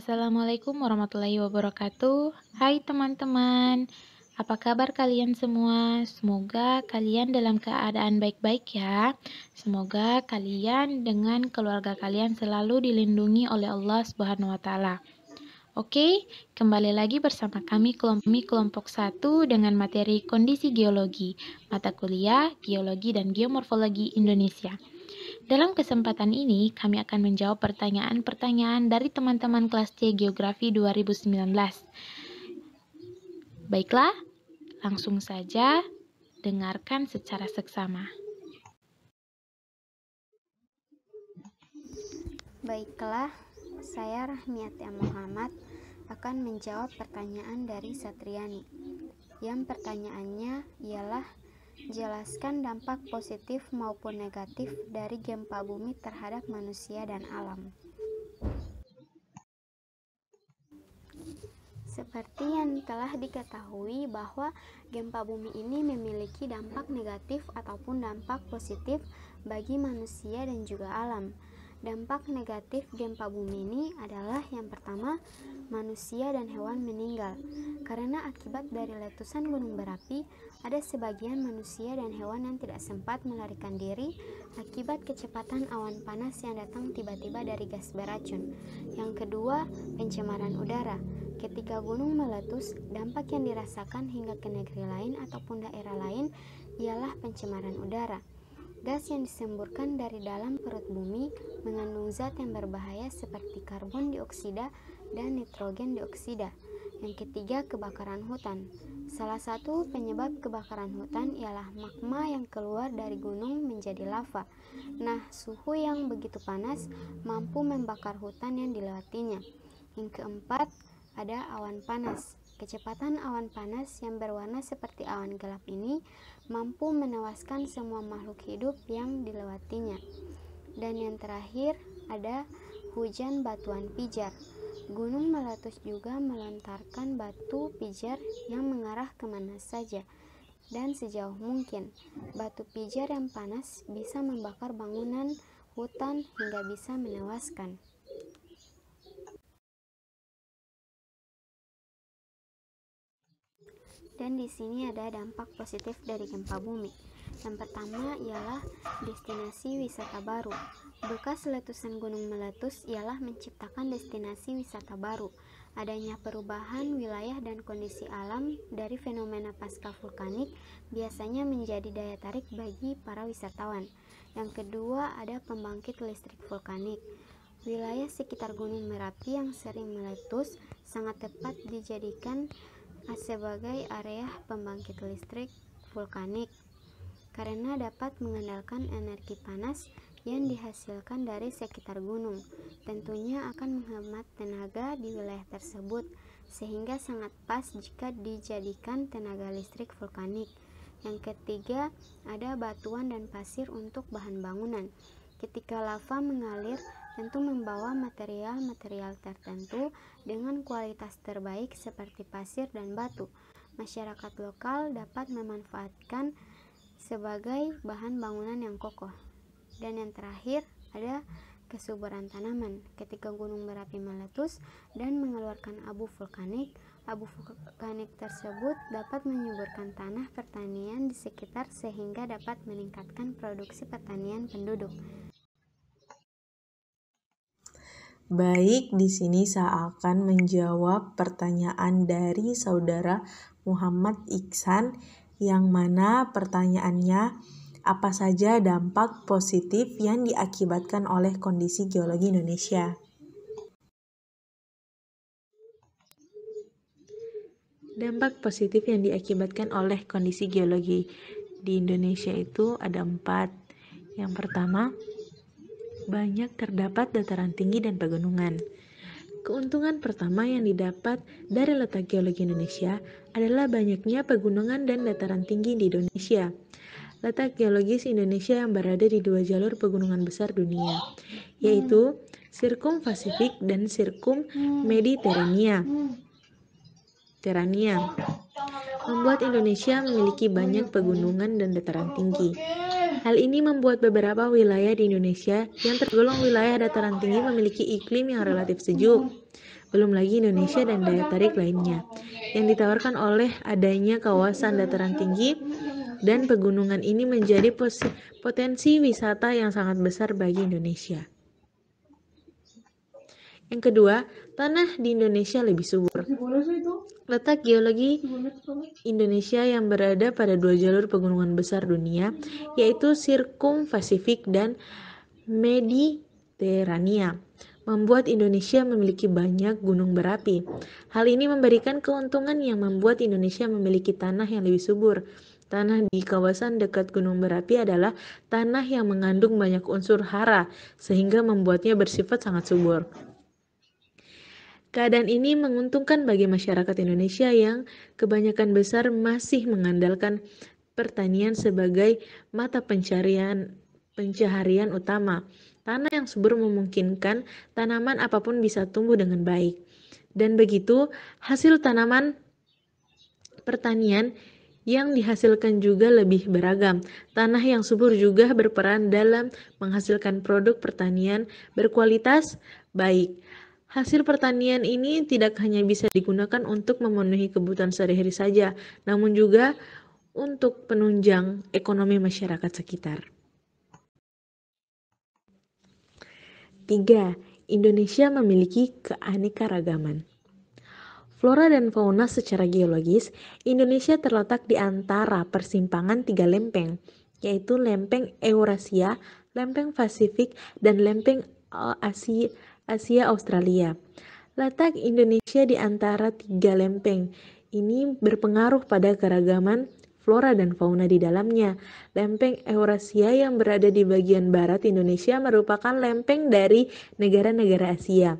Assalamualaikum warahmatullahi wabarakatuh. Hai teman-teman, apa kabar kalian semua? Semoga kalian dalam keadaan baik-baik ya. Semoga kalian dengan keluarga kalian selalu dilindungi oleh Allah Subhanahu wa taala. Oke, kembali lagi bersama kami kelompok 1 dengan materi kondisi geologi, mata kuliah Geologi dan Geomorfologi Indonesia. Dalam kesempatan ini, kami akan menjawab pertanyaan-pertanyaan dari teman-teman kelas C Geografi 2019. Baiklah, langsung saja dengarkan secara seksama. Baiklah, saya Rahmiatia Muhammad akan menjawab pertanyaan dari Satriani. Yang pertanyaannya ialah, jelaskan dampak positif maupun negatif dari gempa bumi terhadap manusia dan alam. Seperti yang telah diketahui bahwa gempa bumi ini memiliki dampak negatif ataupun dampak positif bagi manusia dan juga alam. Dampak negatif gempa bumi ini adalah yang pertama, manusia dan hewan meninggal. Karena akibat dari letusan gunung berapi, ada sebagian manusia dan hewan yang tidak sempat melarikan diri akibat kecepatan awan panas yang datang tiba-tiba dari gas beracun. Yang kedua, pencemaran udara. Ketika gunung meletus, dampak yang dirasakan hingga ke negeri lain ataupun daerah lain ialah pencemaran udara. Gas yang disemburkan dari dalam perut bumi mengandung zat yang berbahaya seperti karbon dioksida dan nitrogen dioksida. Yang ketiga, kebakaran hutan. Salah satu penyebab kebakaran hutan ialah magma yang keluar dari gunung menjadi lava. Nah, suhu yang begitu panas mampu membakar hutan yang dilewatinya. Yang keempat, ada awan panas. Kecepatan awan panas yang berwarna seperti awan gelap ini mampu menewaskan semua makhluk hidup yang dilewatinya. Dan yang terakhir ada hujan batuan pijar. Gunung meletus juga melontarkan batu pijar yang mengarah kemana saja dan sejauh mungkin. Batu pijar yang panas bisa membakar bangunan, hutan hingga bisa menewaskan. Dan di sini ada dampak positif dari gempa bumi. Yang pertama ialah destinasi wisata baru. Bekas letusan gunung meletus ialah menciptakan destinasi wisata baru. Adanya perubahan wilayah dan kondisi alam dari fenomena pasca vulkanik biasanya menjadi daya tarik bagi para wisatawan. Yang kedua, ada pembangkit listrik vulkanik. Wilayah sekitar Gunung Merapi yang sering meletus sangat tepat dijadikan sebagai area pembangkit listrik vulkanik karena dapat mengandalkan energi panas yang dihasilkan dari sekitar gunung. Tentunya akan menghemat tenaga di wilayah tersebut sehingga sangat pas jika dijadikan tenaga listrik vulkanik. Yang ketiga, ada batuan dan pasir untuk bahan bangunan. Ketika lava mengalir, tentu membawa material-material tertentu dengan kualitas terbaik seperti pasir dan batu. Masyarakat lokal dapat memanfaatkan sebagai bahan bangunan yang kokoh. Dan yang terakhir, ada kesuburan tanaman. Ketika gunung berapi meletus dan mengeluarkan abu vulkanik tersebut dapat menyuburkan tanah pertanian di sekitar sehingga dapat meningkatkan produksi pertanian penduduk. Baik, di sini saya akan menjawab pertanyaan dari saudara Muhammad Iksan, yang mana pertanyaannya, apa saja dampak positif yang diakibatkan oleh kondisi geologi Indonesia? Dampak positif yang diakibatkan oleh kondisi geologi di Indonesia itu ada 4. Yang pertama, banyak terdapat dataran tinggi dan pegunungan. Keuntungan pertama yang didapat dari letak geologi Indonesia adalah banyaknya pegunungan dan dataran tinggi di Indonesia. Letak geologis Indonesia yang berada di 2 jalur pegunungan besar dunia, yaitu Sirkum Pasifik dan Sirkum Mediterania, membuat Indonesia memiliki banyak pegunungan dan dataran tinggi. Hal ini membuat beberapa wilayah di Indonesia yang tergolong wilayah dataran tinggi memiliki iklim yang relatif sejuk. Belum lagi Indonesia dan daya tarik lainnya yang ditawarkan oleh adanya kawasan dataran tinggi dan pegunungan ini menjadi potensi wisata yang sangat besar bagi Indonesia. Yang kedua, tanah di Indonesia lebih subur. Letak geologi Indonesia yang berada pada dua jalur pegunungan besar dunia, yaitu Sirkum-Pasifik dan Mediterania, membuat Indonesia memiliki banyak gunung berapi. Hal ini memberikan keuntungan yang membuat Indonesia memiliki tanah yang lebih subur. Tanah di kawasan dekat gunung berapi adalah tanah yang mengandung banyak unsur hara, sehingga membuatnya bersifat sangat subur. Keadaan ini menguntungkan bagi masyarakat Indonesia yang kebanyakan besar masih mengandalkan pertanian sebagai mata pencaharian utama. Tanah yang subur memungkinkan tanaman apapun bisa tumbuh dengan baik. Dan begitu, hasil tanaman pertanian yang dihasilkan juga lebih beragam. Tanah yang subur juga berperan dalam menghasilkan produk pertanian berkualitas baik. Hasil pertanian ini tidak hanya bisa digunakan untuk memenuhi kebutuhan sehari-hari saja, namun juga untuk penunjang ekonomi masyarakat sekitar. 3. Indonesia memiliki keanekaragaman. Flora dan fauna secara geologis, Indonesia terletak di antara persimpangan tiga lempeng, yaitu lempeng Eurasia, lempeng Pasifik, dan lempeng Asia Australia. Letak Indonesia di antara tiga lempeng ini berpengaruh pada keragaman flora dan fauna di dalamnya. Lempeng Eurasia yang berada di bagian barat Indonesia merupakan lempeng dari negara-negara Asia.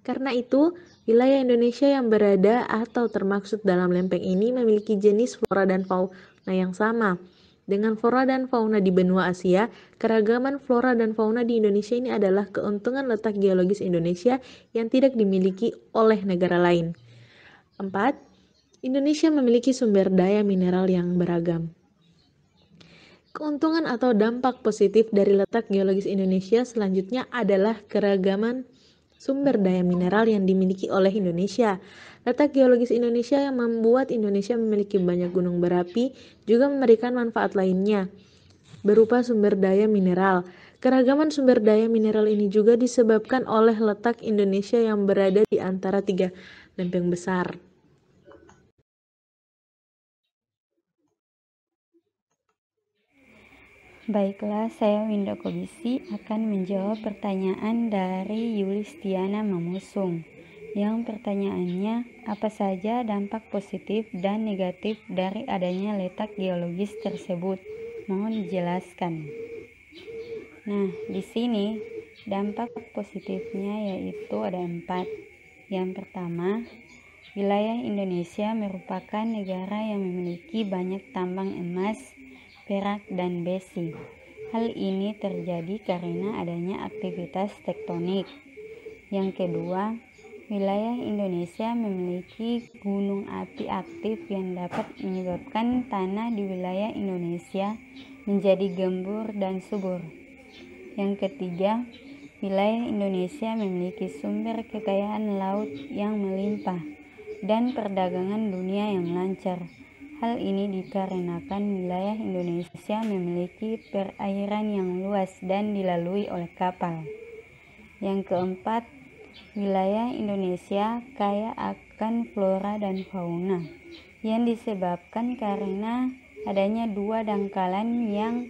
Karena itu, wilayah Indonesia yang berada atau termaksud dalam lempeng ini memiliki jenis flora dan fauna yang sama. Dengan flora dan fauna di benua Asia, keragaman flora dan fauna di Indonesia ini adalah keuntungan letak geologis Indonesia yang tidak dimiliki oleh negara lain. 4. Indonesia memiliki sumber daya mineral yang beragam. Keuntungan atau dampak positif dari letak geologis Indonesia selanjutnya adalah keragaman sumber daya mineral yang dimiliki oleh Indonesia. Letak geologis Indonesia yang membuat Indonesia memiliki banyak gunung berapi juga memberikan manfaat lainnya, berupa sumber daya mineral. Keragaman sumber daya mineral ini juga disebabkan oleh letak Indonesia yang berada di antara tiga lempeng besar. Baiklah, saya Winda Kobisi akan menjawab pertanyaan dari Yulistiana Mamusung. Yang pertanyaannya, apa saja dampak positif dan negatif dari adanya letak geologis tersebut? Mohon dijelaskan. Nah, di sini dampak positifnya yaitu ada 4. Yang pertama, wilayah Indonesia merupakan negara yang memiliki banyak tambang emas, perak, dan besi. Hal ini terjadi karena adanya aktivitas tektonik. Yang kedua, wilayah Indonesia memiliki gunung api aktif yang dapat menyebabkan tanah di wilayah Indonesia menjadi gembur dan subur. Yang ketiga, wilayah Indonesia memiliki sumber kekayaan laut yang melimpah dan perdagangan dunia yang lancar. Hal ini dikarenakan wilayah Indonesia memiliki perairan yang luas dan dilalui oleh kapal. Yang keempat, wilayah Indonesia kaya akan flora dan fauna yang disebabkan karena adanya 2 dangkalan yang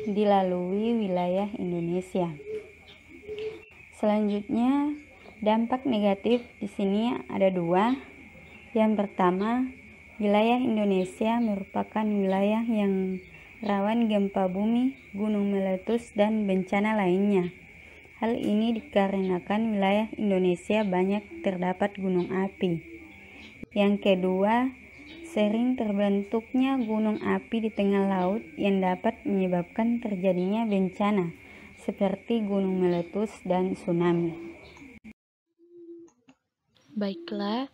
dilalui wilayah Indonesia. Selanjutnya, dampak negatif di sini ada 2. Yang pertama, wilayah Indonesia merupakan wilayah yang rawan gempa bumi, gunung meletus, dan bencana lainnya. Hal ini dikarenakan wilayah Indonesia banyak terdapat gunung api. Yang kedua, sering terbentuknya gunung api di tengah laut yang dapat menyebabkan terjadinya bencana seperti gunung meletus dan tsunami. Baiklah,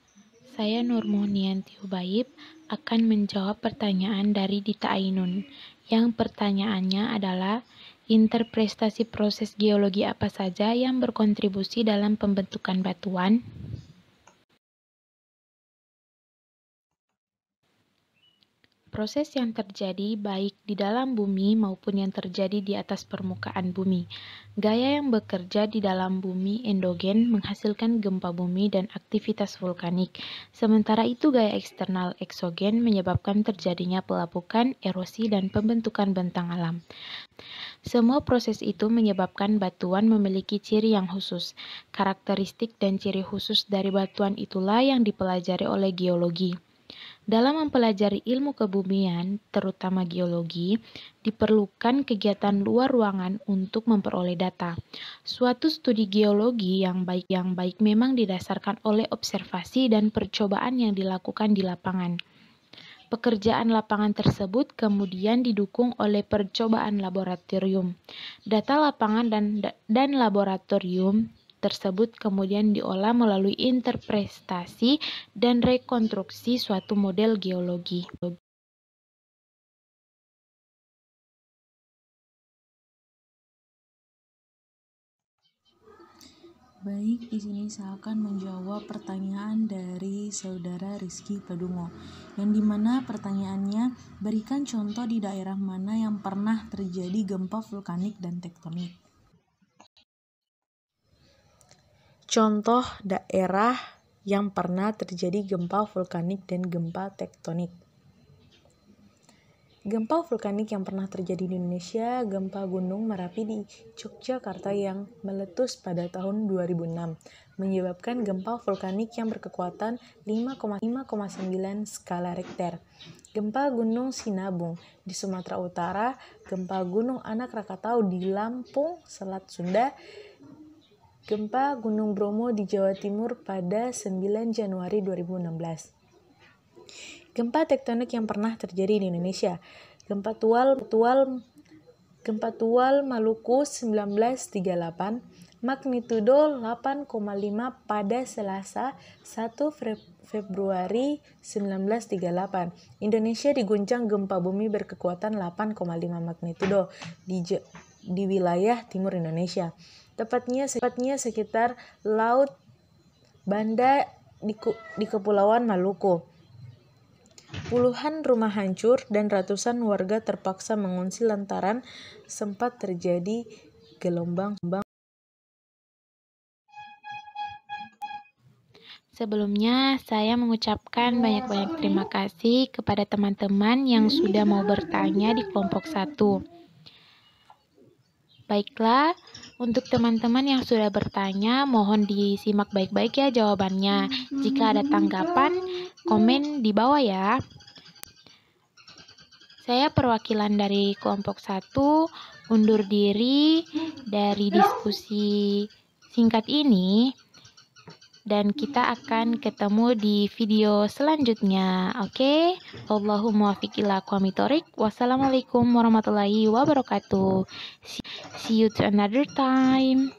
saya Nurmonianti Hubaib akan menjawab pertanyaan dari Dita Ainun. Yang pertanyaannya adalah, Interpretasi proses geologi apa saja yang berkontribusi dalam pembentukan batuan? Proses yang terjadi baik di dalam bumi maupun yang terjadi di atas permukaan bumi. Gaya yang bekerja di dalam bumi endogen menghasilkan gempa bumi dan aktivitas vulkanik. Sementara itu gaya eksternal eksogen menyebabkan terjadinya pelapukan, erosi, dan pembentukan bentang alam. Semua proses itu menyebabkan batuan memiliki ciri yang khusus. Karakteristik dan ciri khusus dari batuan itulah yang dipelajari oleh geologi. Dalam mempelajari ilmu kebumian, terutama geologi, diperlukan kegiatan luar ruangan untuk memperoleh data. Suatu studi geologi yang baik memang didasarkan oleh observasi dan percobaan yang dilakukan di lapangan. Pekerjaan lapangan tersebut kemudian didukung oleh percobaan laboratorium. Data lapangan dan laboratorium tersebut kemudian diolah melalui interpretasi dan rekonstruksi suatu model geologi. Baik, di sini saya akan menjawab pertanyaan dari saudara Rizky Padungo, yang dimana pertanyaannya, berikan contoh di daerah mana yang pernah terjadi gempa vulkanik dan tektonik. Contoh daerah yang pernah terjadi gempa vulkanik dan gempa tektonik. Gempa vulkanik yang pernah terjadi di Indonesia, gempa Gunung Merapi di Yogyakarta yang meletus pada tahun 2006, menyebabkan gempa vulkanik yang berkekuatan 5,9 skala Richter. Gempa Gunung Sinabung di Sumatera Utara, gempa Gunung Anak Rakatau di Lampung, Selat Sunda, gempa Gunung Bromo di Jawa Timur pada 9 Januari 2016. Gempa tektonik yang pernah terjadi di Indonesia. Gempa Tual Maluku 1938, magnitudo 8,5 pada Selasa 1 Februari 1938. Indonesia diguncang gempa bumi berkekuatan 8,5 magnitudo di wilayah timur Indonesia. Tepatnya sekitar Laut Banda di Kepulauan Maluku. Puluhan rumah hancur dan ratusan warga terpaksa mengungsi lantaran sempat terjadi gelombang. Sebelumnya, saya mengucapkan banyak-banyak terima kasih kepada teman-teman yang sudah mau bertanya di kelompok 1. Baiklah, untuk teman-teman yang sudah bertanya, mohon disimak baik-baik ya jawabannya. Jika ada tanggapan, komen di bawah ya. Saya perwakilan dari kelompok 1 undur diri dari diskusi singkat ini. Dan kita akan ketemu di video selanjutnya. Oke? Allahumma muwaffiq ila aqwamit thoriq. Wassalamualaikum warahmatullahi wabarakatuh. See you to another time.